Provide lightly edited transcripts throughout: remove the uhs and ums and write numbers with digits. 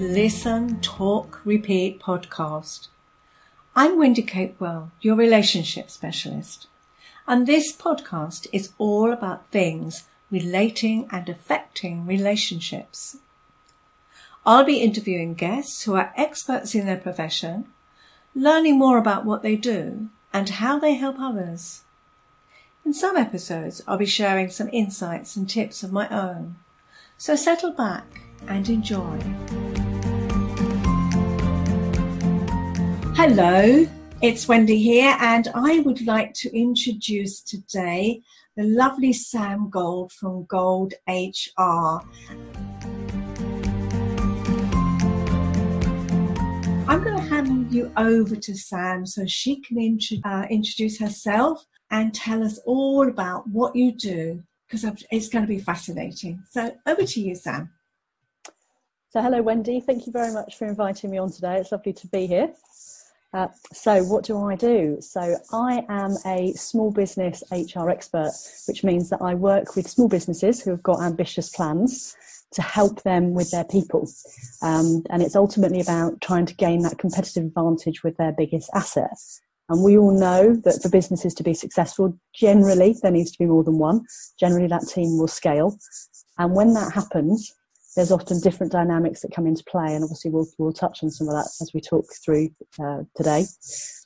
Listen, Talk, Repeat podcast. I'm Wendy Capewell, your relationship specialist, and this podcast is all about things relating and affecting relationships. I'll be interviewing guests who are experts in their profession, learning more about what they do and how they help others. In some episodes, I'll be sharing some insights and tips of my own. So settle back and enjoy. Hello, it's Wendy here, and I would like to introduce today the lovely Sam Gold from GoldHR. I'm going to hand you over to Sam so she can introduce herself and tell us all about what you do, because it's going to be fascinating. So over to you, Sam. So hello, Wendy. Thank you very much for inviting me on today. It's lovely to be here. So what do I do? So I am a small business HR expert, which means that I work with small businesses who have got ambitious plans to help them with their people. And it's ultimately about trying to gain that competitive advantage with their biggest asset. And we all know that for businesses to be successful, generally there needs to be more than one. Generally that team will scale. And when that happens, there's often different dynamics that come into play, and obviously we'll touch on some of that as we talk through today.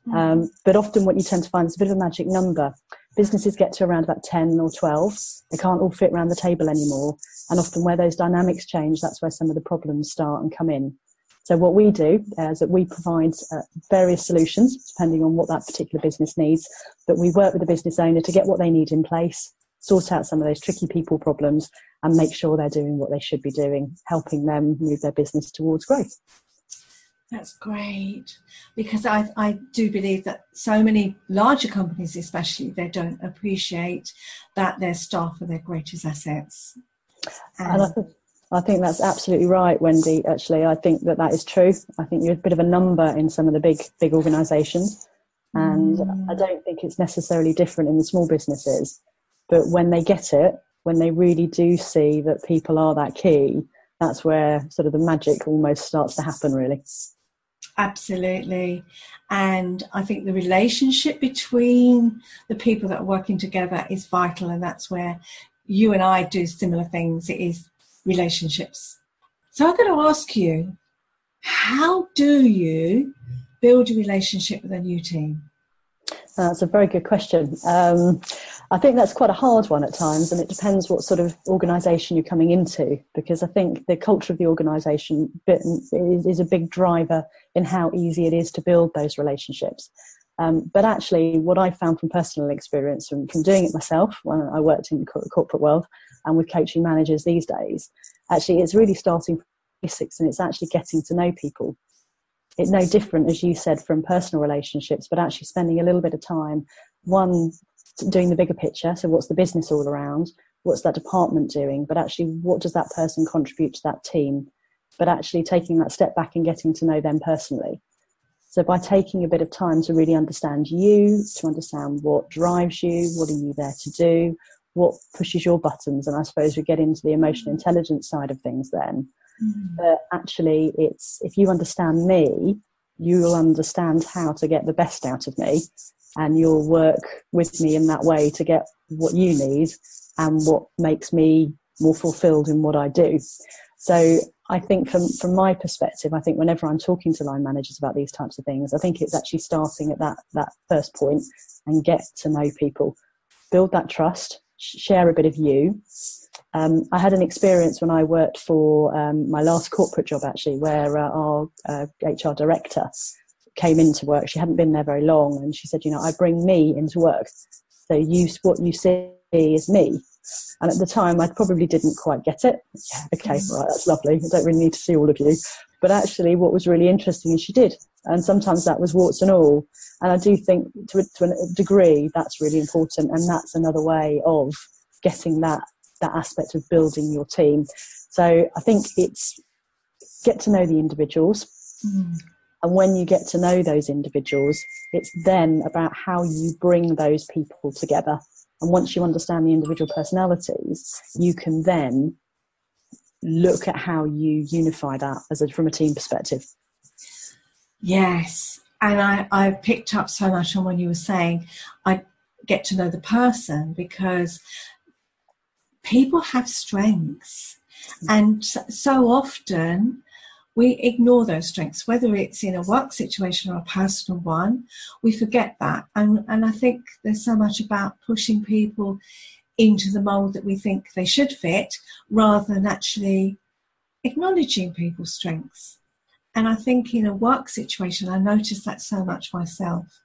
But often what you tend to find is a bit of a magic number. Businesses get to around about 10 or 12. They can't all fit around the table anymore. And often where those dynamics change, that's where some of the problems start and come in. So what we do is that we provide various solutions, depending on what that particular business needs, but we work with the business owner to get what they need in place, sort out some of those tricky people problems, and make sure they're doing what they should be doing, helping them move their business towards growth. That's great, because I do believe that so many larger companies especially, they don't appreciate that their staff are their greatest assets. And I think that's absolutely right, Wendy. Actually, I think that is true. I think you're a bit of a number in some of the big organisations, and I don't think it's necessarily different in the small businesses. But when they get it, when they really do see that people are that key, that's where sort of the magic almost starts to happen, really. Absolutely. And I think the relationship between the people that are working together is vital, and that's where you and I do similar things. It is relationships. So I'm going to ask you, how do you build a relationship with a new team? That's a very good question. I think that's quite a hard one at times, and it depends what sort of organisation you're coming into, because I think the culture of the organisation is a big driver in how easy it is to build those relationships. But actually, what I found from personal experience and from doing it myself when I worked in the corporate world and with coaching managers these days, actually it's really starting from basics, and it's actually getting to know people. It's no different, as you said, from personal relationships, but actually spending a little bit of time, one, doing the bigger picture. So what's the business all around? What's that department doing? But actually, what does that person contribute to that team? But actually taking that step back and getting to know them personally. So by taking a bit of time to really understand you, to understand what drives you, what are you there to do, what pushes your buttons, and I suppose we get into the emotional intelligence side of things then. But actually, it's if you understand me, you'll understand how to get the best out of me, and you'll work with me in that way to get what you need and what makes me more fulfilled in what I do. So I think from my perspective, I think whenever I'm talking to line managers about these types of things, I think it's actually starting at that first point and get to know people, build that trust, share a bit of you. I had an experience when I worked for my last corporate job, actually, where our HR director came into work. She hadn't been there very long, and she said, I bring me into work. So what you see is me. And at the time, I probably didn't quite get it. Yeah, okay, right, that's lovely. I don't really need to see all of you. But actually, what was really interesting is she did. And sometimes that was warts and all. And I do think to a degree, that's really important. And that's another way of getting that aspect of building your team. So I think it's get to know the individuals. And when you get to know those individuals, it's then about how you bring those people together. And once you understand the individual personalities, you can then look at how you unify that from a team perspective. Yes. And I picked up so much on when you were saying, I get to know the person, because people have strengths. And so often we ignore those strengths, whether it's in a work situation or a personal one. We forget that. And I think there's so much about pushing people into the mould that we think they should fit, rather than actually acknowledging people's strengths. And I think in a work situation, I noticed that so much myself,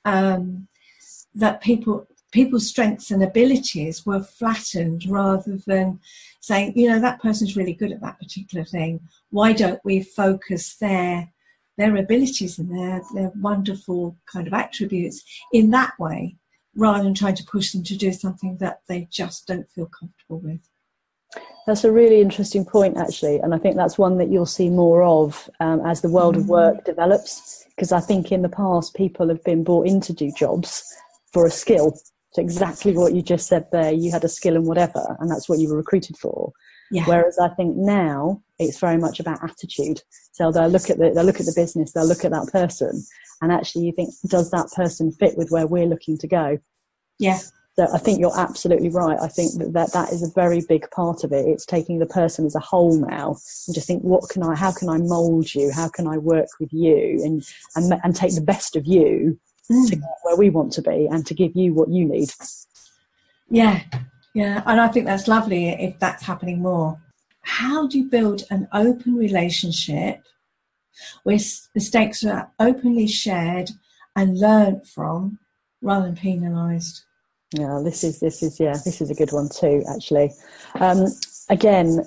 that people's strengths and abilities were flattened, rather than saying, that person's really good at that particular thing. Why don't we focus their abilities and their wonderful kind of attributes in that way, rather than trying to push them to do something that they just don't feel comfortable with. That's a really interesting point, actually. And I think that's one that you'll see more of as the world of work develops. Because I think in the past, people have been brought in to do jobs for a skill. So exactly what you just said there, you had a skill in whatever, and that's what you were recruited for. Yeah. Whereas I think now it's very much about attitude. So they'll look at the business, they'll look at that person, and actually you think, does that person fit with where we're looking to go? Yeah. So I think you're absolutely right. I think that is a very big part of it. It's taking the person as a whole now and just think, how can I mould you? How can I work with you and take the best of you to get where we want to be and to give you what you need? Yeah. Yeah. And I think that's lovely if that's happening more. How do you build an open relationship where mistakes are openly shared and learned from, rather than penalised? Yeah, this is a good one too, actually. Again,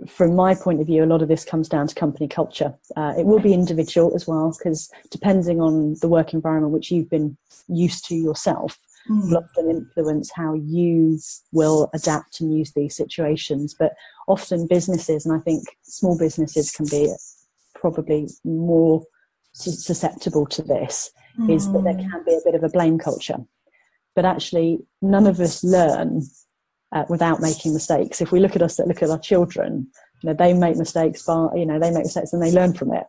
from my point of view, a lot of this comes down to company culture. It will be individual as well, because depending on the work environment which you've been used to yourself, will often influence how you will adapt and use these situations. But often businesses, and I think small businesses can be probably more susceptible to this, is that there can be a bit of a blame culture. But actually, none of us learn without making mistakes. If we look at our children, they make mistakes, but they make mistakes and they learn from it.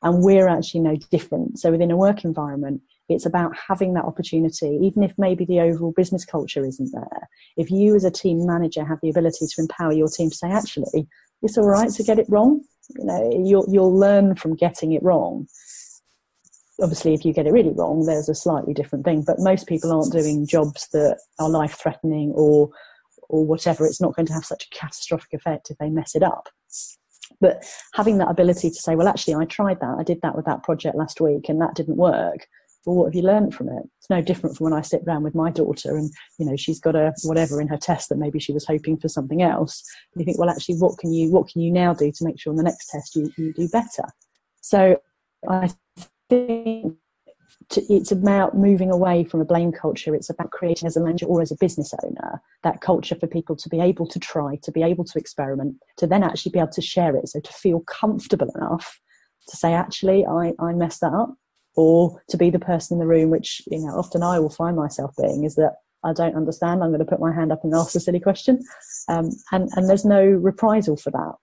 And we're actually no different. So within a work environment, it's about having that opportunity, even if maybe the overall business culture isn't there. If you as a team manager have the ability to empower your team to say, actually, it's all right to get it wrong. You'll learn from getting it wrong. Obviously, if you get it really wrong, there's a slightly different thing. But most people aren't doing jobs that are life-threatening or whatever. It's not going to have such a catastrophic effect if they mess it up. But having that ability to say, well, actually, I tried that. I did that with that project last week and that didn't work. Well, what have you learned from it? It's no different from when I sit down with my daughter and, she's got a whatever in her test that maybe she was hoping for something else. And you think, well, actually, what can you now do to make sure in the next test you do better? So I think it's about moving away from a blame culture. It's about creating, as a manager or as a business owner, that culture for people to be able to try, to be able to experiment, to then actually be able to share it. So to feel comfortable enough to say, actually, I messed that up, or to be the person in the room, which often I will find myself being, is that I don't understand. I'm going to put my hand up and ask a silly question, and there's no reprisal for that.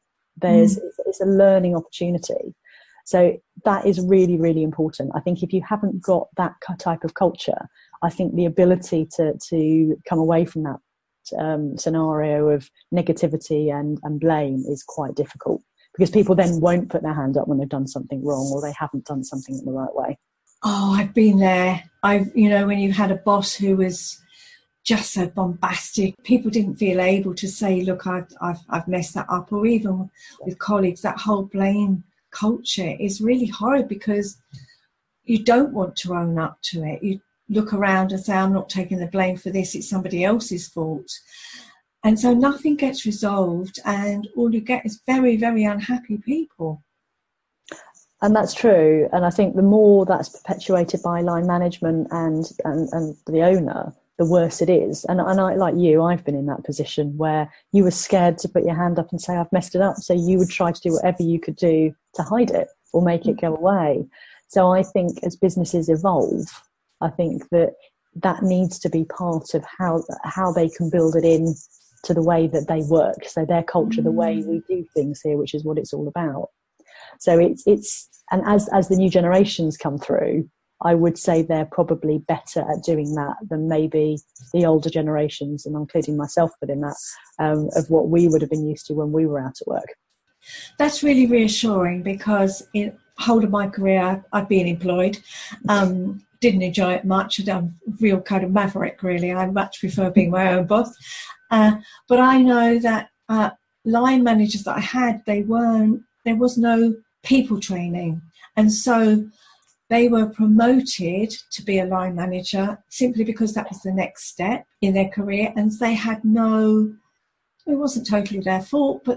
It's a learning opportunity. So that is really, really important. I think if you haven't got that type of culture, I think the ability to come away from that scenario of negativity and blame is quite difficult, because people then won't put their hand up when they've done something wrong or they haven't done something in the right way. Oh, I've been there. When you've had a boss who was just so bombastic, people didn't feel able to say, look, I've messed that up. Or even with colleagues, that whole blame culture is really horrid, because you don't want to own up to it. You look around and say, I'm not taking the blame for this, it's somebody else's fault. And so nothing gets resolved, and all you get is very, very unhappy people. And that's true. And I think the more that's perpetuated by line management and the owner, the worse it is. And I, like you, I've been in that position where you were scared to put your hand up and say, I've messed it up. So you would try to do whatever you could do to hide it or make it go away. So I think as businesses evolve, I think that needs to be part of how they can build it in to the way that they work. So their culture, the way we do things here, which is what it's all about. So and as the new generations come through, I would say they're probably better at doing that than maybe the older generations, and I'm including myself within that, of what we would have been used to when we were out at work. That's really reassuring, because in the whole of my career I've been employed. Didn't enjoy it much. I'm a real kind of maverick, really. I much prefer being my own boss. But I know that line managers that I had, there was no people training. And so they were promoted to be a line manager simply because that was the next step in their career. And they had it wasn't totally their fault,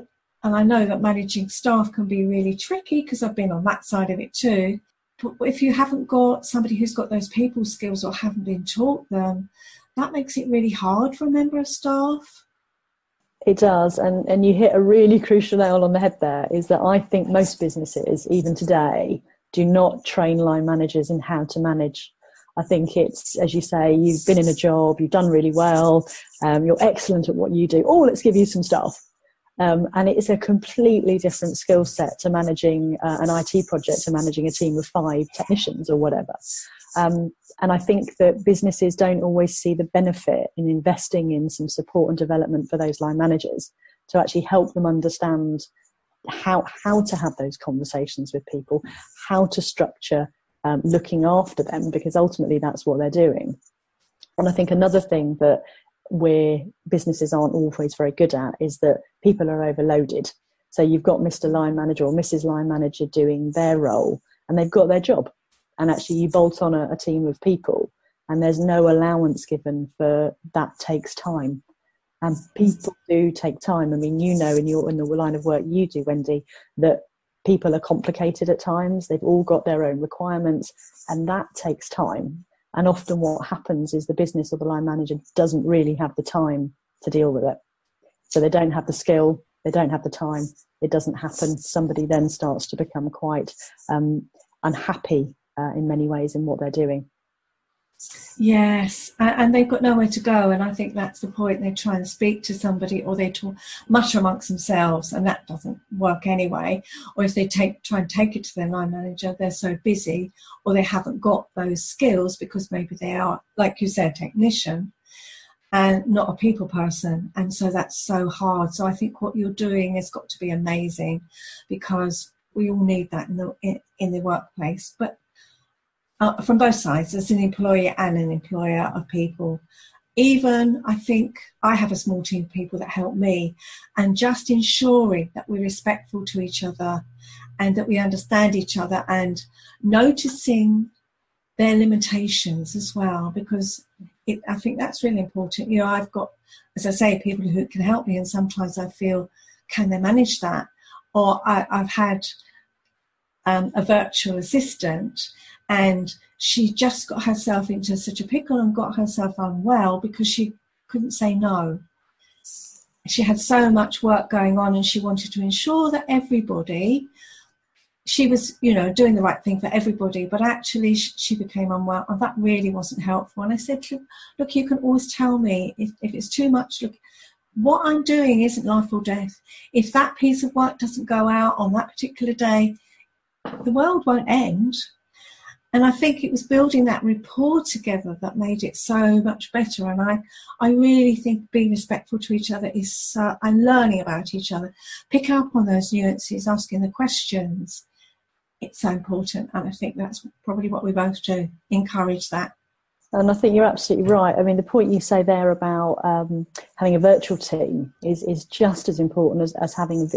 and I know that managing staff can be really tricky, because I've been on that side of it too. But if you haven't got somebody who's got those people skills or haven't been taught them, that makes it really hard for a member of staff. It does, and you hit a really crucial nail on the head there, is that I think most businesses, even today, do not train line managers in how to manage. I think it's, as you say, you've been in a job, you've done really well, you're excellent at what you do. Oh, let's give you some stuff. And it is a completely different skill set to managing an IT project, to managing a team of 5 technicians or whatever. And I think that businesses don't always see the benefit in investing in some support and development for those line managers to actually help them understand how to have those conversations with people, how to structure looking after them, because ultimately that's what they're doing. And I think another thing that where businesses aren't always very good at is that people are overloaded. So you've got Mr. Line Manager or Mrs. Line Manager doing their role, and they've got their job. And actually you bolt on a team of people, and there's no allowance given for that. Takes time. And people do take time. I mean, in the line of work you do, Wendy, that people are complicated at times. They've all got their own requirements, and that takes time. And often what happens is the business or the line manager doesn't really have the time to deal with it. So they don't have the skill, they don't have the time, it doesn't happen. Somebody then starts to become quite unhappy in many ways in what they're doing. Yes, and they've got nowhere to go, and I think that's the point. They try and speak to somebody, or they mutter amongst themselves, and that doesn't work anyway. Or if they try and take it to their line manager, they're so busy, or they haven't got those skills, because maybe they are, like you said, a technician and not a people person, and so that's so hard. So I think what you're doing has got to be amazing, because we all need that in the workplace. But from both sides, as an employer and an employer of people. Even, I think, I have a small team of people that help me, and just ensuring that we're respectful to each other and that we understand each other, and noticing their limitations as well, because I think that's really important. You know, I've got, as I say, people who can help me, and sometimes I feel, can they manage that? Or I've had a virtual assistant, and she just got herself into such a pickle and got herself unwell because she couldn't say no. She had so much work going on, and she wanted to ensure that she was, doing the right thing for everybody, but actually she became unwell, and that really wasn't helpful. And I said, look, you can always tell me if it's too much. Look, what I'm doing isn't life or death. If that piece of work doesn't go out on that particular day, the world won't end. And I think it was building that rapport together that made it so much better. And I really think being respectful to each other is, and learning about each other, pick up on those nuances, asking the questions. It's so important. And I think that's probably what we both do, encourage that. And I think you're absolutely right. I mean, the point you say there about having a virtual team is just as important as having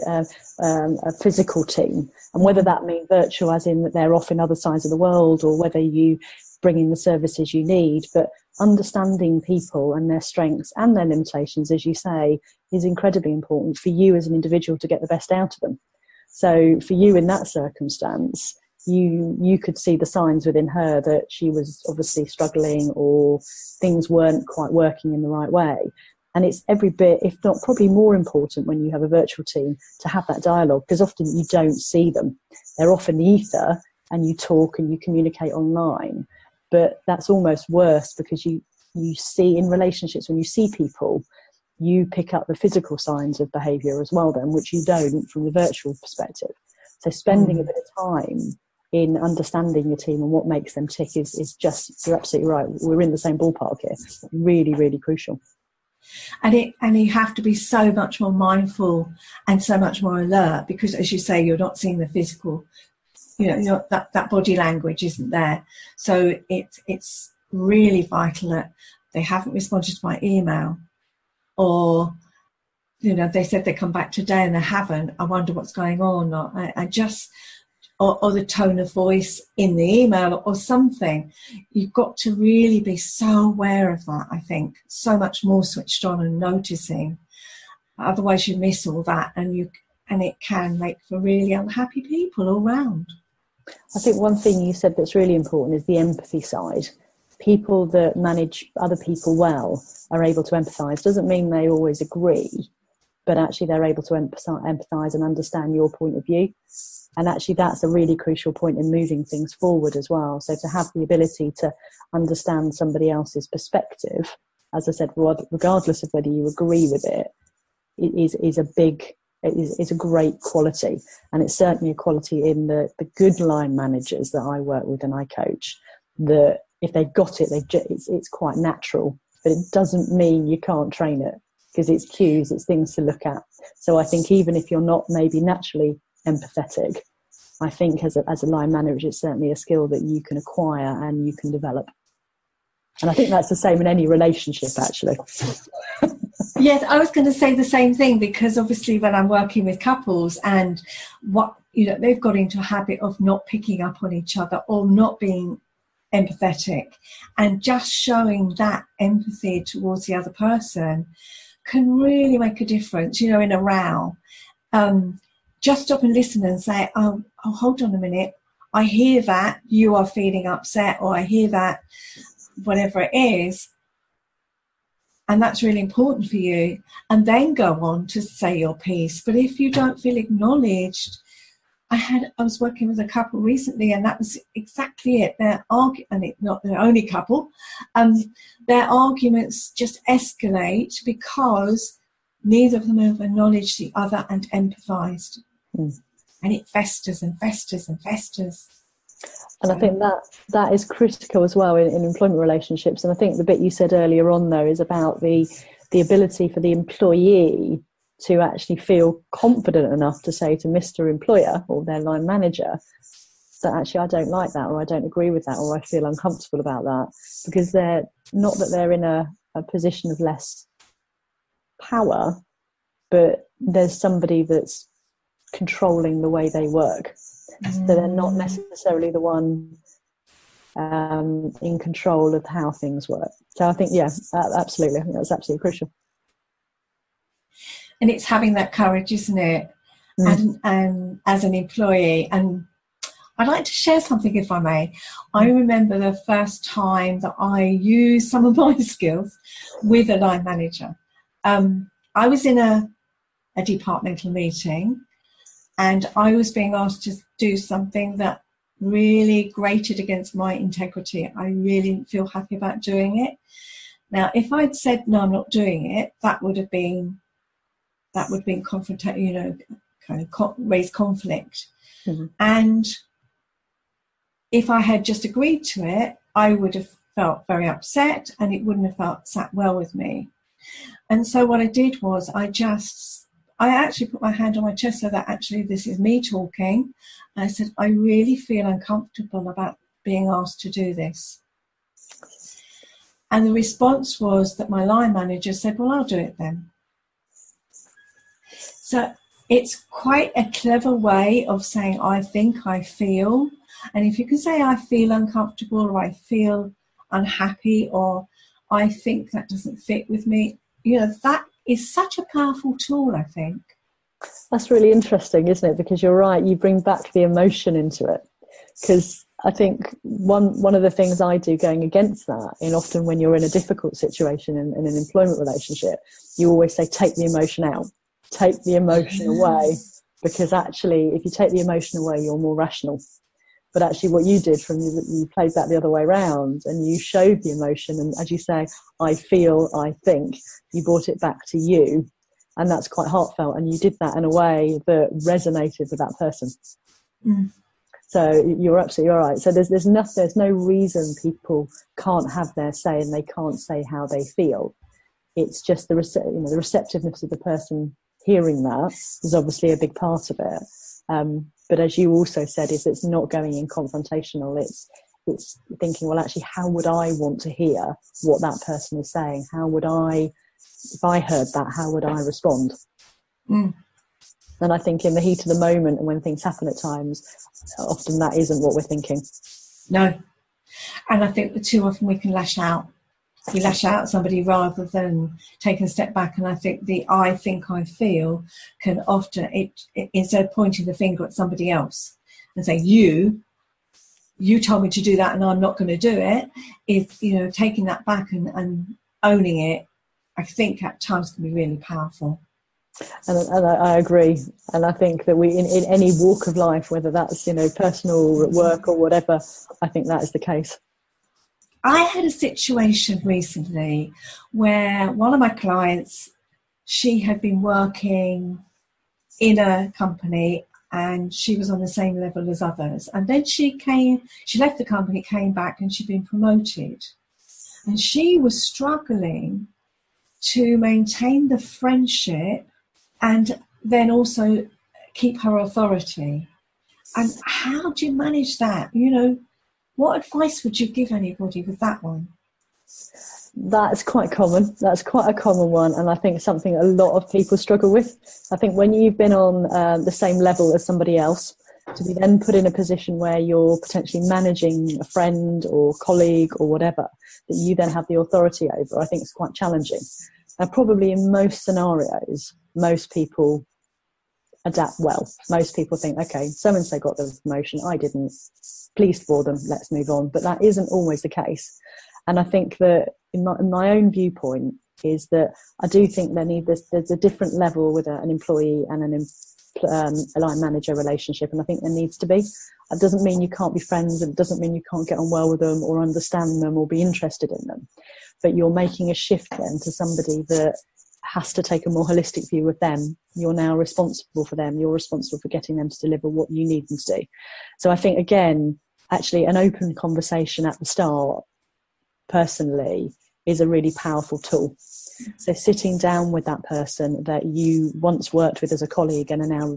a physical team. And whether that means virtual as in that they're off in other sides of the world, or whether you bring in the services you need, but understanding people and their strengths and their limitations, as you say, is incredibly important for you as an individual to get the best out of them. So for you in that circumstance, you could see the signs within her that she was obviously struggling, or things weren't quite working in the right way. And it's every bit, if not probably more important, when you have a virtual team, to have that dialogue, because often you don't see them. They're off in the ether, and you talk and you communicate online. But that's almost worse, because you see in relationships, when you see people, you pick up the physical signs of behaviour as well then, which you don't from the virtual perspective. So spending a bit of time in understanding your team and what makes them tick is just, you're absolutely right, we're in the same ballpark here. Really, really crucial. And you have to be so much more mindful and so much more alert, because as you say, you're not seeing the physical, that body language isn't there. So it's really vital that they haven't responded to my email, or they said they come back today and they haven't. I wonder what's going on. Or the tone of voice in the email or something. You've got to really be so aware of that, I think, so much more switched on and noticing. Otherwise you miss all that, and it can make for really unhappy people all round. I think one thing you said that's really important is the empathy side. People that manage other people well are able to empathise. Doesn't mean they always agree, but actually they're able to empathise and understand your point of view. And actually that's a really crucial point in moving things forward as well. So to have the ability to understand somebody else's perspective, as I said, regardless of whether you agree with it, is a great quality. And it's certainly a quality in the good line managers that I work with and I coach, that if they've got it, it's quite natural, but it doesn't mean you can't train it, because it's cues, it's things to look at. So I think even if you're not maybe naturally empathetic, I think as a line manager, it's certainly a skill that you can acquire and you can develop. And I think that's the same in any relationship, actually. Yes, I was going to say the same thing, because obviously when I'm working with couples and they've got into a habit of not picking up on each other or not being empathetic, and just showing that empathy towards the other person can really make a difference, in a row. Just stop and listen and say, oh, hold on a minute. I hear that you are feeling upset, or I hear that whatever it is. And that's really important for you. And then go on to say your piece. But if you don't feel acknowledged, I was working with a couple recently, and that was exactly it. And it's not the only couple. Their arguments just escalate because neither of them have acknowledged the other and empathised. And it festers and festers and festers. And I think that is critical as well in employment relationships. And I think the bit you said earlier on, though, is about the ability for the employee to actually feel confident enough to say to Mr. Employer or their line manager that actually I don't like that, or I don't agree with that, or I feel uncomfortable about that, because they're not that they're in a position of less power, but there's somebody that's controlling the way they work. So they're not necessarily the one in control of how things work. So I think, absolutely. I think that's absolutely crucial. And it's having that courage, isn't it? And as an employee. And I'd like to share something, if I may. I remember the first time that I used some of my skills with a line manager. I was in a departmental meeting, and I was being asked to do something that really grated against my integrity. I really didn't feel happy about doing it. Now, if I'd said, no, I'm not doing it, that would have been confrontation, kind of raise conflict. Mm-hmm. And if I had just agreed to it, I would have felt very upset, and it wouldn't have sat well with me. And so what I did was I actually put my hand on my chest, so that actually this is me talking. And I said, I really feel uncomfortable about being asked to do this. And the response was that my line manager said, well, I'll do it then. So it's quite a clever way of saying, I think, I feel. And if you can say, I feel uncomfortable, or I feel unhappy, or I think that doesn't fit with me, that is such a powerful tool, I think. That's really interesting, isn't it? Because you're right, you bring back the emotion into it. Because I think one of the things I do going against that, and often when you're in a difficult situation in an employment relationship, you always say, take the emotion out, take the emotion away. Because actually, if you take the emotion away, you're more rational. But actually what you did from you played that the other way around, and you showed the emotion. And as you say, I feel, I think, you brought it back to you. And that's quite heartfelt. And you did that in a way that resonated with that person. Mm. So you're absolutely all right. So there's no reason people can't have their say and they can't say how they feel. It's just the receptiveness of the person hearing that is obviously a big part of it. But as you also said, is it's not going in confrontational. It's thinking, well, actually, how would I want to hear what that person is saying? How would I, if I heard that, how would I respond? Mm. And I think in the heat of the moment and when things happen at times, often that isn't what we're thinking. No. And I think too often we can lash out. We lash out at somebody rather than taking a step back. And I think the I think I feel can often, instead of pointing the finger at somebody else and say, you told me to do that and I'm not going to do it, is, taking that back and owning it, I think at times can be really powerful. And I agree. And I think that we, in any walk of life, whether that's, personal, at work or whatever, I think that is the case. I had a situation recently where one of my clients, she had been working in a company and she was on the same level as others. And then she left the company, came back, and she'd been promoted. And she was struggling to maintain the friendship and then also keep her authority. And how do you manage that? What advice would you give anybody with that one? That's quite common. That's quite a common one. And I think something a lot of people struggle with. I think when you've been on the same level as somebody else, to be then put in a position where you're potentially managing a friend or colleague or whatever, that you then have the authority over, I think it's quite challenging. And probably in most scenarios, most people adapt well. Most people think, okay, so-and-so got the promotion, I didn't. Pleased for them, let's move on. But that isn't always the case. And I think that in my own viewpoint is that I do think there's a different level with an employee and a line manager relationship. And I think there needs to be. It doesn't mean you can't be friends, and it doesn't mean you can't get on well with them or understand them or be interested in them. But you're making a shift then to somebody that has to take a more holistic view of them. You're now responsible for them. You're responsible for getting them to deliver what you need them to do. So I think, again, actually an open conversation at the start, personally, is a really powerful tool. So sitting down with that person that you once worked with as a colleague and are now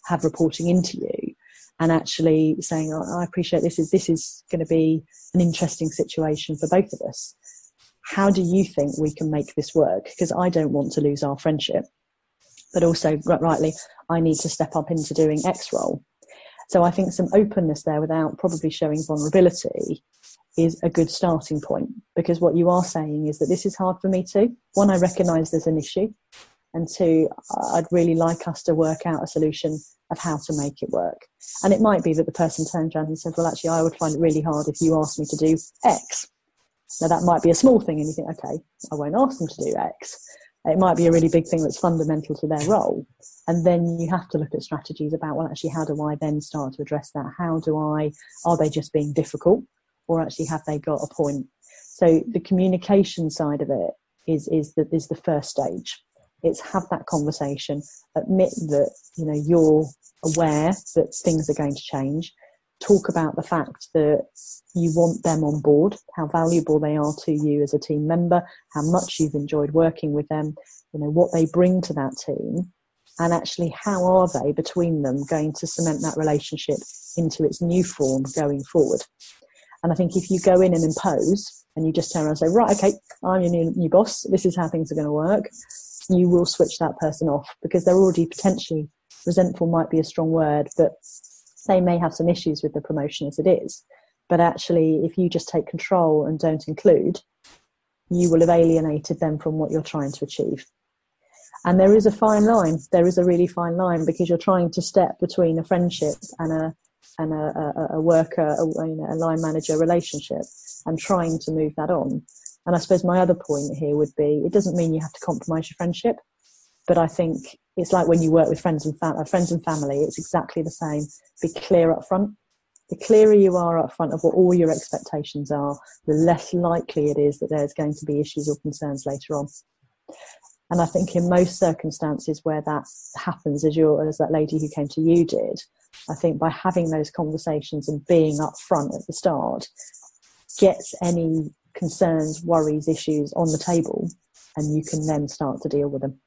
have reporting into you, and actually saying, I appreciate this is going to be an interesting situation for both of us. How do you think we can make this work? Because I don't want to lose our friendship, but also, rightly, I need to step up into doing X role. So I think some openness there without probably showing vulnerability is a good starting point, because what you are saying is that this is hard for me too. One, I recognise there's an issue, and two, I'd really like us to work out a solution of how to make it work. And it might be that the person turns around and says, well, actually, I would find it really hard if you asked me to do X. Now, that might be a small thing, and you think, okay, I won't ask them to do X. It might be a really big thing that's fundamental to their role. And then you have to look at strategies about, well, actually, how do I then start to address that? Are they just being difficult, or actually have they got a point? So the communication side of it is the first stage. It's have that conversation, admit that, you're aware that things are going to change. Talk about the fact that you want them on board, how valuable they are to you as a team member, how much you've enjoyed working with them, what they bring to that team, and actually how are they between them going to cement that relationship into its new form going forward. And I think if you go in and impose and you just turn around and say, right, okay, I'm your new boss, this is how things are going to work, you will switch that person off, because they're already potentially resentful, might be a strong word, but they may have some issues with the promotion as it is. But actually, if you just take control and don't include, you will have alienated them from what you're trying to achieve. And there is a fine line. There is a really fine line, because you're trying to step between a friendship and a worker, a line manager relationship, and trying to move that on. And I suppose my other point here would be, it doesn't mean you have to compromise your friendship, but I think it's like when you work with friends and family, it's exactly the same. Be clear up front. The clearer you are up front of what all your expectations are, the less likely it is that there's going to be issues or concerns later on. And I think in most circumstances where that happens, as that lady who came to you did, I think by having those conversations and being upfront at the start gets any concerns, worries, issues on the table, and you can then start to deal with them.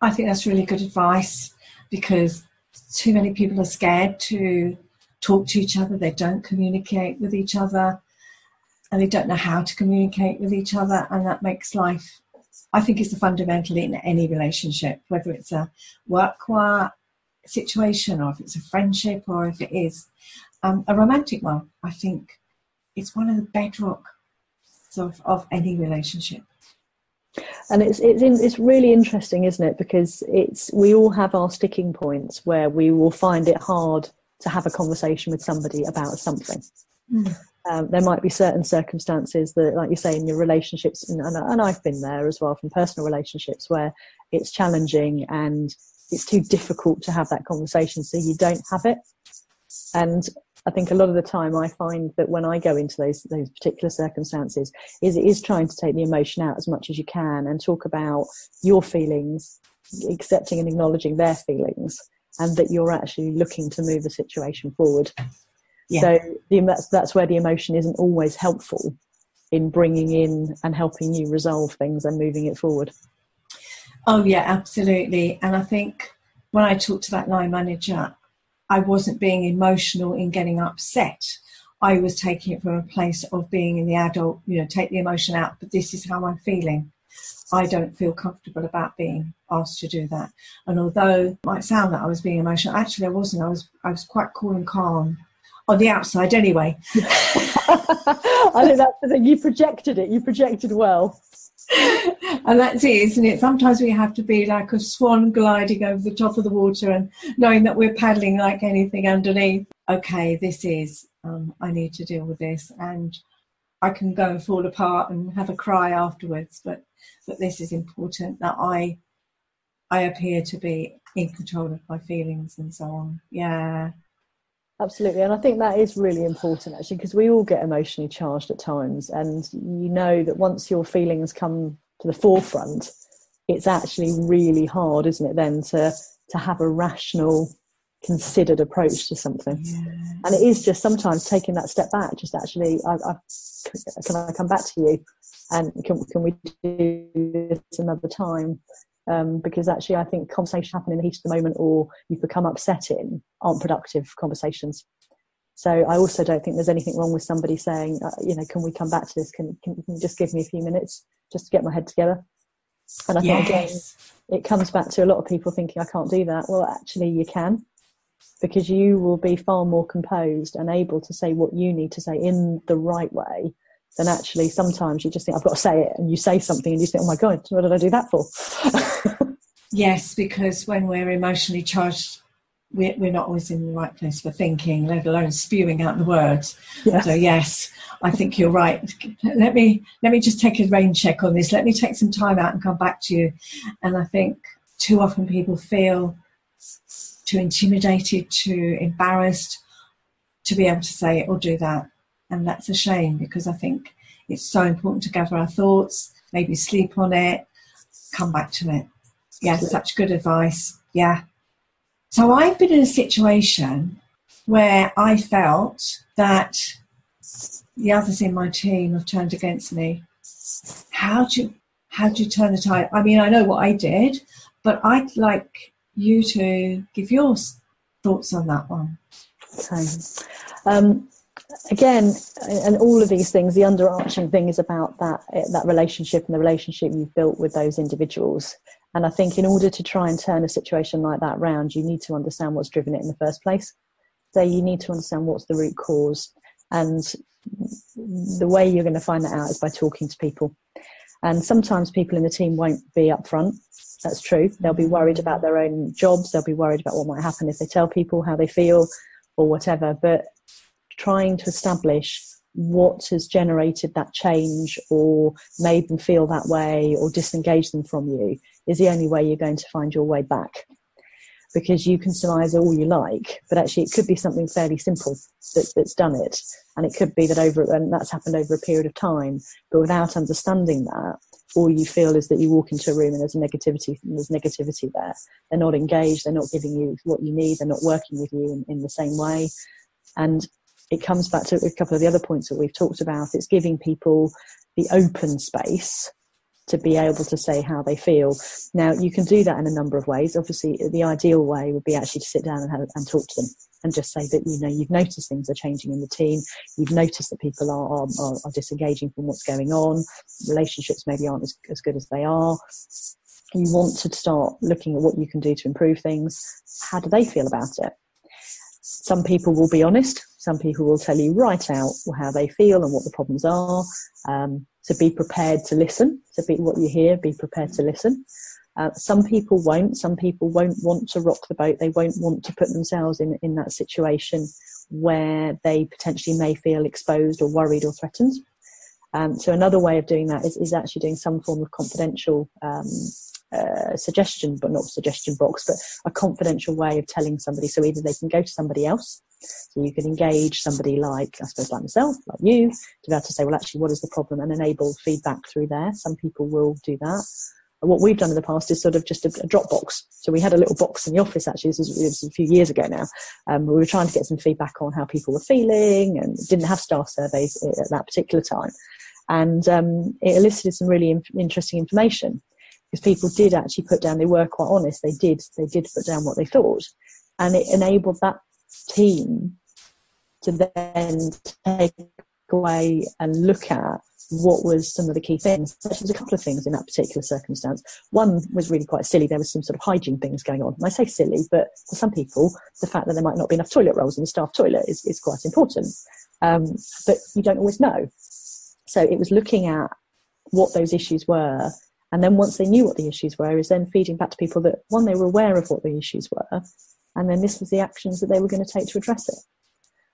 I think that's really good advice, because too many people are scared to talk to each other. They don't communicate with each other, and they don't know how to communicate with each other, and that makes life, I think it's a fundamental in any relationship, whether it's a work situation or if it's a friendship or if it is a romantic one. I think it's one of the bedrock of any relationship. And it's really interesting, isn't it? Because we all have our sticking points where we will find it hard to have a conversation with somebody about something. There might be certain circumstances that, like you say, in your relationships, and I've been there as well from personal relationships, where it's challenging and it's too difficult to have that conversation, so you don't have it. And I think a lot of the time I find that when I go into those particular circumstances, it is trying to take the emotion out as much as you can and talk about your feelings, accepting and acknowledging their feelings, and that you're actually looking to move the situation forward. Yeah. So that's where the emotion isn't always helpful in bringing in and helping you resolve things and moving it forward. Oh, yeah, absolutely. And I think when I talked to that line manager, I wasn't being emotional in getting upset. I was taking it from a place of being in the adult, take the emotion out, but this is how I'm feeling. I don't feel comfortable about being asked to do that. And although it might sound that I was being emotional, actually I wasn't. I was quite cool and calm. On the outside, anyway. I think that's the thing. You projected it. You projected well. And that's it, isn't it? Sometimes we have to be like a swan gliding over the top of the water and knowing that we're paddling like anything underneath. Okay, this is, I need to deal with this, and I can go and fall apart and have a cry afterwards. But this is important, that I appear to be in control of my feelings and so on. Yeah. Absolutely. And I think that is really important, actually, because we all get emotionally charged at times. And you know that once your feelings come to the forefront, it's actually really hard, isn't it, then to have a rational, considered approach to something. Yeah. And it is just sometimes taking that step back, just actually, can I come back to you? And can we do this another time? Because actually I think conversations happen in the heat of the moment, or you've become upsetting, aren't productive conversations. So I also don't think there's anything wrong with somebody saying, can we come back to this? Can you just give me a few minutes just to get my head together? And I think, again, it comes back to a lot of people thinking, I can't do that. Well, actually you can, because you will be far more composed and able to say what you need to say in the right way. Then actually sometimes you just think, I've got to say it, and you say something and you think, oh my God, what did I do that for? Yes, because when we're emotionally charged, we're not always in the right place for thinking, let alone spewing out the words. Yeah. So yes, I think you're right. Let me just take a rain check on this. Let me take some time out and come back to you. And I think too often people feel too intimidated, too embarrassed to be able to say it or do that. And that's a shame, because I think it's so important to gather our thoughts, maybe sleep on it, come back to it. Yeah, such good advice. Yeah. So I've been in a situation where I felt that the others in my team have turned against me. How do you turn the tide? I mean, I know what I did, but I'd like you to give your thoughts on that one. Okay. Again, and all of these things, the underarching thing is about that relationship and the relationship you've built with those individuals. And I think in order to try and turn a situation like that round, you need to understand what's driven it in the first place. So you need to understand what's the root cause. And the way you're going to find that out is by talking to people. And sometimes people in the team won't be upfront. That's true. They'll be worried about their own jobs. They'll be worried about what might happen if they tell people how they feel or whatever. But trying to establish what has generated that change or made them feel that way or disengage them from you is the only way you're going to find your way back. because you can surmise all you like, but actually it could be something fairly simple that's done it. And it could be that and that's happened over a period of time, but without understanding that, all you feel is that you walk into a room and there's negativity there. They're not engaged, they're not giving you what you need, they're not working with you in the same way. And it comes back to a couple of the other points that we've talked about. It's giving people the open space to be able to say how they feel. Now, you can do that in a number of ways. Obviously, the ideal way would be actually to sit down and talk to them and just say that, you've noticed things are changing in the team. You've noticed that people are disengaging from what's going on. Relationships maybe aren't as good as they are. You want to start looking at what you can do to improve things. How do they feel about it? Some people will be honest. Some people will tell you right out how they feel and what the problems are. So be prepared to listen. So what you hear, be prepared to listen. Some people won't. Some people won't want to rock the boat. They won't want to put themselves in that situation where they potentially may feel exposed or worried or threatened. So another way of doing that is actually doing some form of confidential suggestion, but not suggestion box, but a confidential way of telling somebody. So either they can go to somebody else, so you can engage somebody like myself, like you, to be able to say, well, actually, what is the problem, and enable feedback through there. Some people will do that. And what we've done in the past is sort of just a drop box. So we had a little box in the office, actually, it was a few years ago now. We were trying to get some feedback on how people were feeling, and didn't have staff surveys at that particular time. And it elicited some really interesting information, because people did actually put down, they were quite honest, they did put down what they thought, and it enabled that team to then take away and look at what was some of the key things. There's a couple of things in that particular circumstance. One was really quite silly. There was some sort of hygiene things going on. And I say silly, but for some people, the fact that there might not be enough toilet rolls in the staff toilet is quite important. But you don't always know. So it was looking at what those issues were. And then once they knew what the issues were, is then feeding back to people that, one, they were aware of what the issues were, and then this was the actions that they were going to take to address it.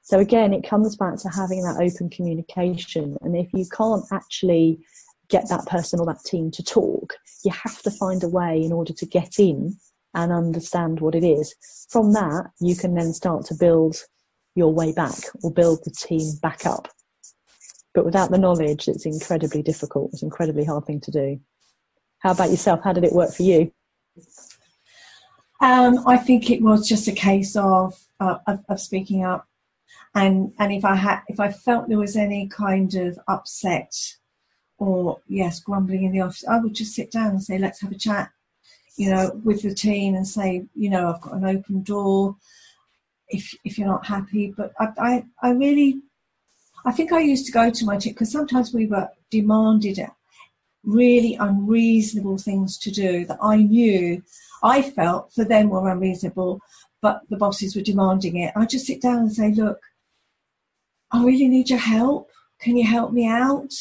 So again, it comes back to having that open communication. And if you can't actually get that person or that team to talk, you have to find a way in order to get in and understand what it is. From that, you can then start to build your way back, or build the team back up. But without the knowledge, it's incredibly difficult. It's an incredibly hard thing to do. How about yourself? How did it work for you? I think it was just a case of speaking up, and if I felt there was any kind of upset or grumbling in the office, I would just sit down and say, let's have a chat, with the team, and say, I've got an open door if you're not happy. But I think I used to go to my team, because sometimes we were demanded really unreasonable things to do that I felt for them were unreasonable, but the bosses were demanding it. I just sit down and say, look, I really need your help. Can you help me out?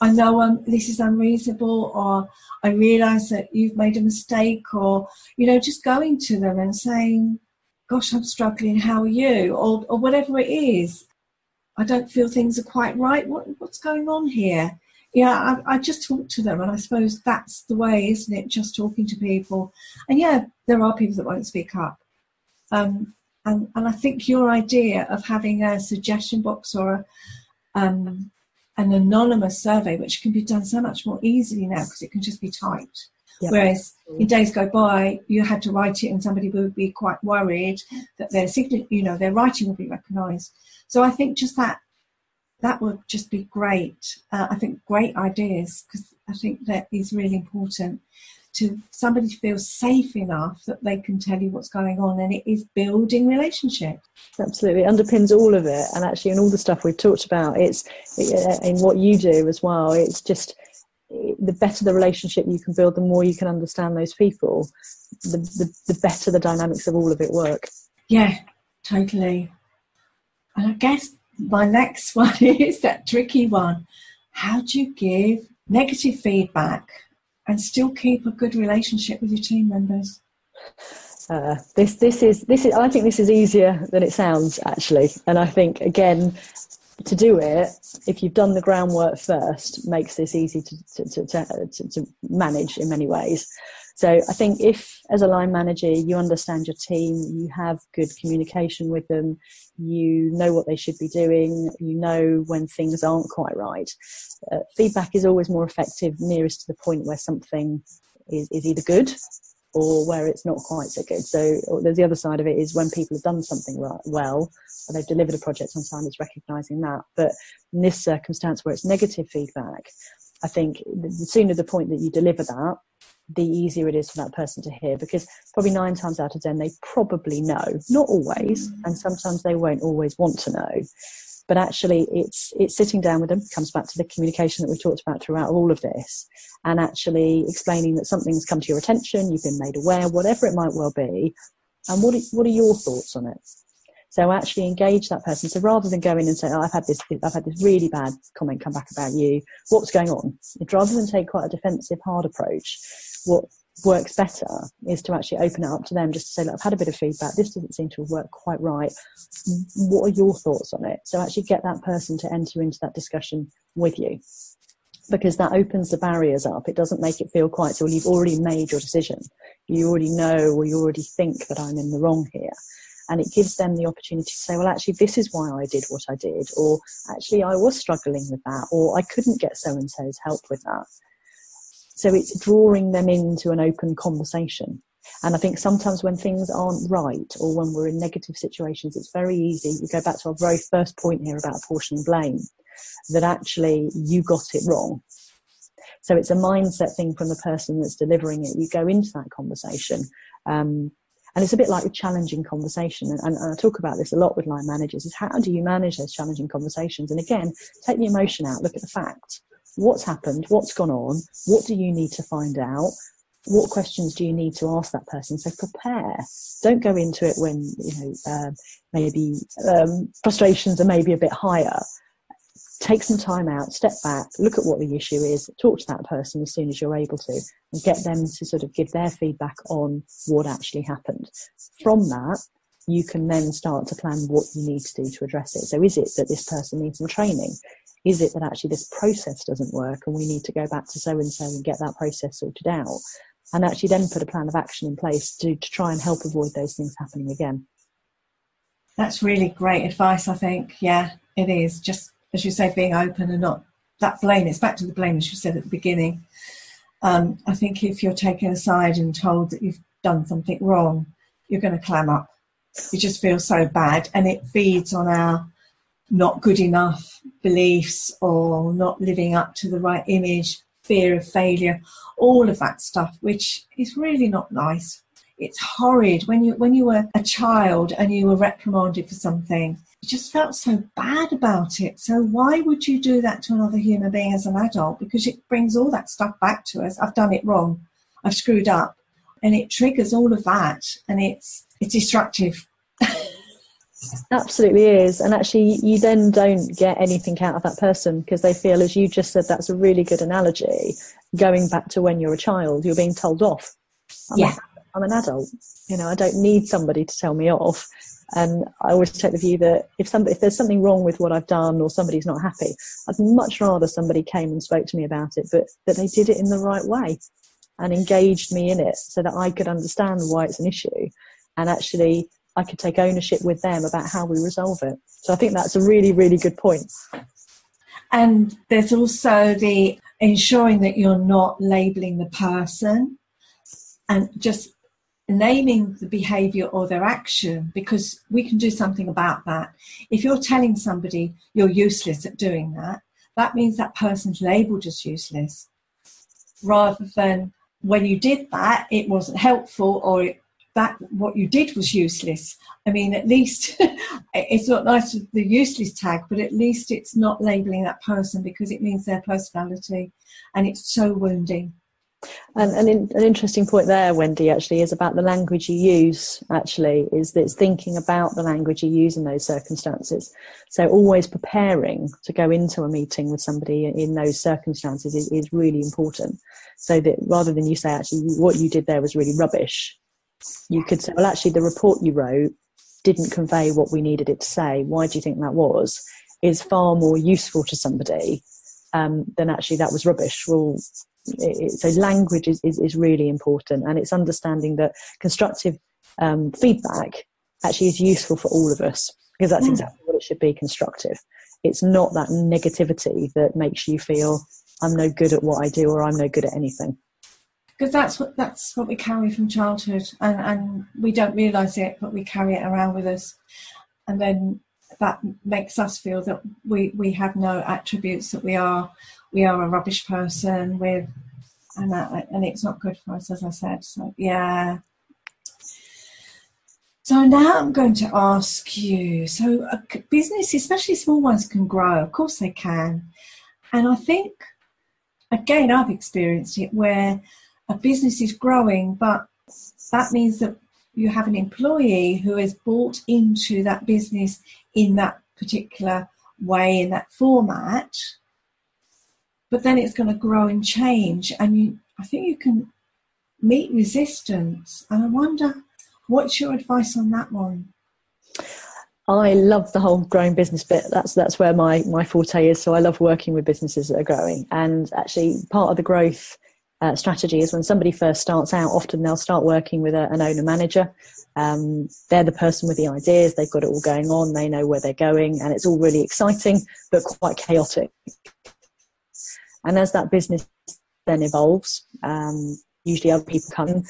I know this is unreasonable, or I realise that you've made a mistake, or, just going to them and saying, gosh, I'm struggling, how are you? Or whatever it is. I don't feel things are quite right. What's going on here? I just talk to them, and I suppose that's the way, isn't it? Just talking to people. And there are people that won't speak up. And I think your idea of having a suggestion box or an anonymous survey, which can be done so much more easily now because it can just be typed. Yep. Whereas in days go by, you had to write it, and somebody would be quite worried that their signature, their writing would be recognised. So I think just that would just be great. I think great ideas, because I think that is really important, to somebody to feel safe enough that they can tell you what's going on, and it is building relationships. Absolutely, it underpins all of it, and actually in all the stuff we've talked about, it's in what you do as well. It's just the better the relationship you can build, the more you can understand those people, the better the dynamics of all of it work. Yeah, totally. And I guess my next one is that tricky one. How do you give negative feedback and still keep a good relationship with your team members? This is. I think this is easier than it sounds, actually. And I think, again, to do it, if you've done the groundwork first, makes this easy to manage in many ways. So I think if, as a line manager, you understand your team, you have good communication with them, you know what they should be doing, you know when things aren't quite right, feedback is always more effective nearest to the point where something is either good or where it's not quite so good. So there's the other side of it, is when people have done something well, and they've delivered a project on time, it's recognising that. But in this circumstance where it's negative feedback, I think the sooner the point that you deliver that, the easier it is for that person to hear, because probably 9 times out of 10 they probably know, not always, and sometimes they won't always want to know, but actually it's sitting down with them. Comes back to the communication that we talked about throughout all of this, and actually explaining that something's come to your attention, you've been made aware, whatever it might well be, and what are your thoughts on it. So actually engage that person. So rather than go in and say, oh, I've had this really bad comment come back about you, what's going on? Rather than take quite a defensive, hard approach, what works better is to actually open it up to them, just to say, look, I've had a bit of feedback, this doesn't seem to have worked quite right. What are your thoughts on it? So actually get that person to enter into that discussion with you, because that opens the barriers up. It doesn't make it feel quite so, well, you've already made your decision. You already know, or you already think that I'm in the wrong here. And it gives them the opportunity to say, well, actually, this is why I did what I did, or actually, I was struggling with that, or I couldn't get so-and-so's help with that. So it's drawing them into an open conversation. And I think sometimes when things aren't right, or when we're in negative situations, it's very easy. We go back to our very first point here about apportioning blame, that actually you got it wrong. So it's a mindset thing from the person that's delivering it. You go into that conversation, and it's a bit like a challenging conversation. And I talk about this a lot with line managers, is how do you manage those challenging conversations? And again, take the emotion out, look at the facts. What's happened? What's gone on? What do you need to find out? What questions do you need to ask that person? So prepare. Don't go into it when, maybe frustrations are maybe a bit higher. Take some time out, step back, look at what the issue is, talk to that person as soon as you're able to, and get them to sort of give their feedback on what actually happened. From that, you can then start to plan what you need to do to address it. So is it that this person needs some training? Is it that actually this process doesn't work and we need to go back to so-and-so and get that process sorted out? And actually then put a plan of action in place to try and help avoid those things happening again. That's really great advice, I think. Yeah, it is. Just, as you say, being open and not that blame. It's back to the blame, as you said at the beginning. I think if you're taken aside and told that you've done something wrong, you're going to clam up. You just feel so bad, and it feeds on our not good enough beliefs, or not living up to the right image, fear of failure, all of that stuff, which is really not nice. It's horrid. When you were a child and you were reprimanded for something, you just felt so bad about it. So why would you do that to another human being as an adult? Because it brings all that stuff back to us. I've done it wrong. I've screwed up. And it triggers all of that. And it's destructive. Absolutely is. And actually, you then don't get anything out of that person, because they feel, as you just said, that's a really good analogy. Going back to when you're a child, you're being told off. I'm an adult. I don't need somebody to tell me off. And I always take the view that if there's something wrong with what I've done, or somebody's not happy, I'd much rather somebody came and spoke to me about it, but that they did it in the right way and engaged me in it, so that I could understand why it's an issue, and actually I could take ownership with them about how we resolve it. So I think that's a really, really good point. And there's also the ensuring that you're not labelling the person and just naming the behaviour or their action, because we can do something about that. If you're telling somebody you're useless at doing that, that means that person's labelled as useless, rather than when you did that, it wasn't helpful, or that what you did was useless. I mean, at least it's not nice with the useless tag, but at least it's not labelling that person, because it means their personality, and it's so wounding. And an interesting point there, Wendy, actually, is about the language you use, actually, is that it's thinking about the language you use in those circumstances. So always preparing to go into a meeting with somebody in those circumstances is really important. So that rather than you say, actually, what you did there was really rubbish, you could say, well, actually, the report you wrote didn't convey what we needed it to say. Why do you think that was? Is far more useful to somebody than actually that was rubbish. Well, so language is really important, and it's understanding that constructive feedback actually is useful for all of us, because that's exactly what it should be, constructive. It's not that negativity that makes you feel I'm no good at what I do, or I'm no good at anything. Because that's what we carry from childhood, and we don't realise it, but we carry it around with us, and then that makes us feel that we have no attributes, that we are a rubbish person with, and it's not good for us, as I said. So yeah. So now I'm going to ask you, so a business, especially small ones, can grow. Of course they can. And I think, again, I've experienced it where a business is growing, but that means that you have an employee who has bought into that business in that particular way, in that format, but then it's going to grow and change. And I think you can meet resistance. And I wonder, what's your advice on that one? I love the whole growing business bit. That's where my forte is. So I love working with businesses that are growing. And actually, part of the growth strategy is when somebody first starts out, often they'll start working with an owner manager. They're the person with the ideas. They've got it all going on. They know where they're going, and it's all really exciting, but quite chaotic. And as that business then evolves, usually other people come in,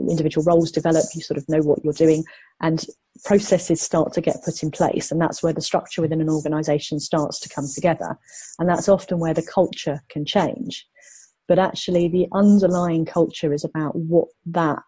individual roles develop, you sort of know what you're doing, and processes start to get put in place, and that's where the structure within an organisation starts to come together, and that's often where the culture can change. But actually the underlying culture is about what that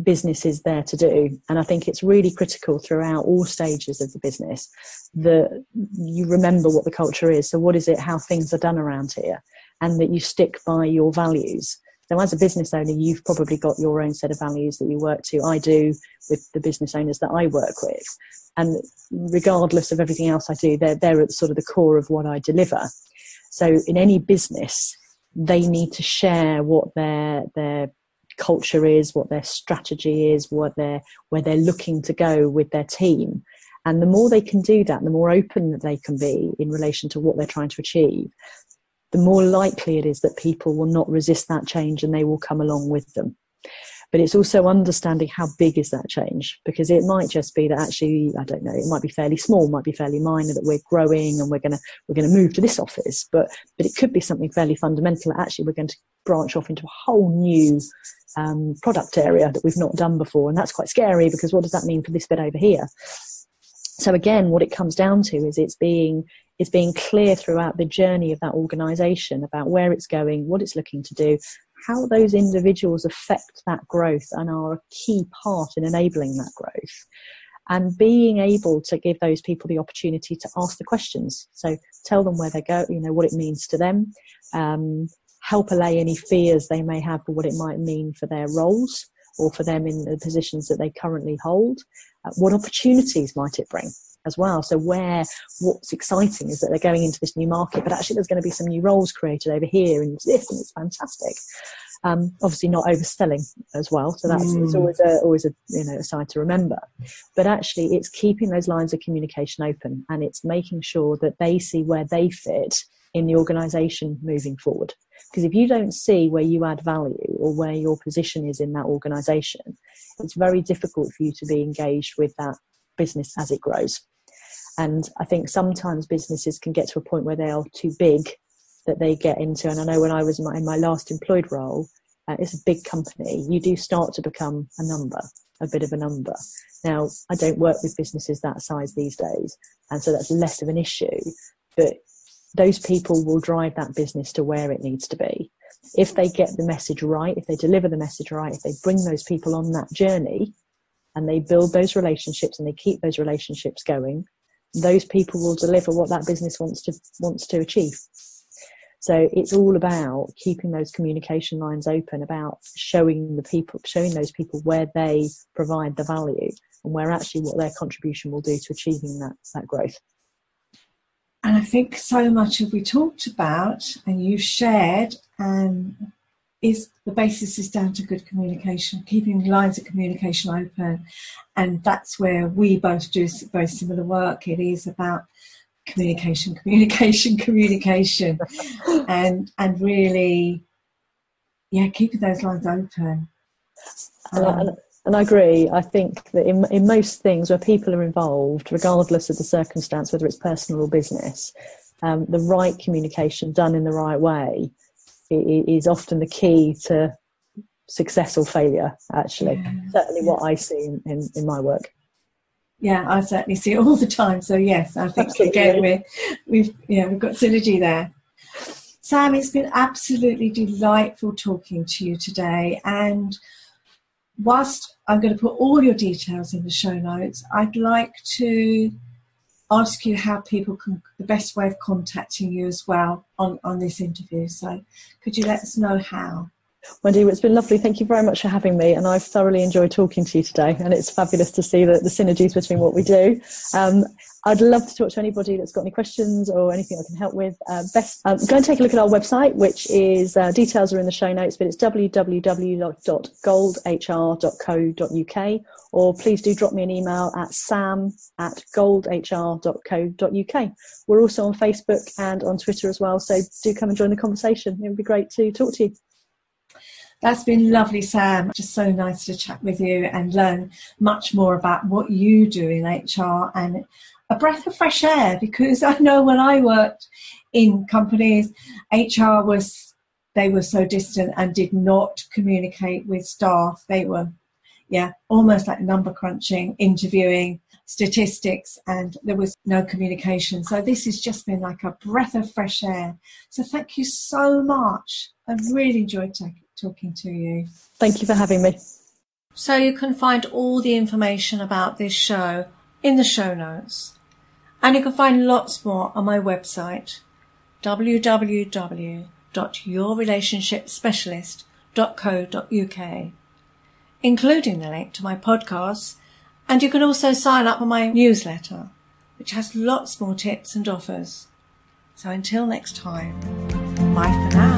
business is there to do, and I think it's really critical throughout all stages of the business that you remember what the culture is. So what is it, how things are done around here, and that you stick by your values. So as a business owner, you've probably got your own set of values that you work to. I do with the business owners that I work with. And regardless of everything else I do, they're at sort of the core of what I deliver. So in any business, they need to share what their culture is, what their strategy is, where they're looking to go with their team. And the more they can do that, the more open that they can be in relation to what they're trying to achieve, the more likely it is that people will not resist that change and they will come along with them. But it's also understanding how big is that change, because it might just be that actually, I don't know, it might be fairly small, might be fairly minor, that we're growing and we're going to move to this office, but it could be something fairly fundamental. Actually, we're going to branch off into a whole new product area that we've not done before, and that's quite scary, because what does that mean for this bit over here? So again, what it comes down to is it's being clear throughout the journey of that organisation about where it's going, what it's looking to do, how those individuals affect that growth and are a key part in enabling that growth, and being able to give those people the opportunity to ask the questions. So tell them where they go, what it means to them, help allay any fears they may have for what it might mean for their roles or for them in the positions that they currently hold. What opportunities might it bring as well? So what's exciting is that they're going into this new market, but actually there's going to be some new roles created over here and this, and it's fantastic. Obviously not overselling as well, so that's it's always a side to remember. But actually it's keeping those lines of communication open, and it's making sure that they see where they fit in the organisation moving forward. Because if you don't see where you add value or where your position is in that organisation, it's very difficult for you to be engaged with that business as it grows. And I think sometimes businesses can get to a point where they are too big, that they get into, and I know when I was in my last employed role, it's a big company, you do start to become a bit of a number. Now, I don't work with businesses that size these days, and so that's less of an issue, but those people will drive that business to where it needs to be. If they get the message right, if they deliver the message right, if they bring those people on that journey and they build those relationships and they keep those relationships going, those people will deliver what that business wants to achieve. So it's all about keeping those communication lines open, about showing those people where they provide the value and where actually what their contribution will do to achieving that growth. And I think so much of we talked about and you've shared is the basis is down to good communication, keeping lines of communication open. And that's where we both do very similar work. It is about communication, and really keeping those lines open. And I agree. I think that in most things where people are involved, regardless of the circumstance, whether it's personal or business, the right communication done in the right way is often the key to success or failure, actually. Certainly what I see in my work. Yeah, I certainly see it all the time. So yes, I think Absolutely. again we've got synergy there. Sam, it's been absolutely delightful talking to you today. And whilst I'm going to put all your details in the show notes, I'd like to ask you how people can, the best way of contacting you as well on this interview. So could you let us know how? Wendy, it's been lovely. Thank you very much for having me, and I've thoroughly enjoyed talking to you today, and it's fabulous to see the synergies between what we do. I'd love to talk to anybody that's got any questions or anything I can help with. Go and take a look at our website, which is, details are in the show notes, but it's www.goldhr.co.uk, or please do drop me an email at sam@goldhr.co.uk. We're also on Facebook and on Twitter as well, so do come and join the conversation. It would be great to talk to you. That's been lovely, Sam. Just so nice to chat with you and learn much more about what you do in HR, and a breath of fresh air, because I know when I worked in companies, HR were so distant and did not communicate with staff. They were, almost like number crunching, interviewing, statistics, and there was no communication. So this has just been like a breath of fresh air. So thank you so much. I've really enjoyed talking to you. Thank you for having me. So you can find all the information about this show in the show notes. And you can find lots more on my website, www.yourrelationshipspecialist.co.uk, including the link to my podcasts. And you can also sign up on my newsletter, which has lots more tips and offers. So until next time, bye for now.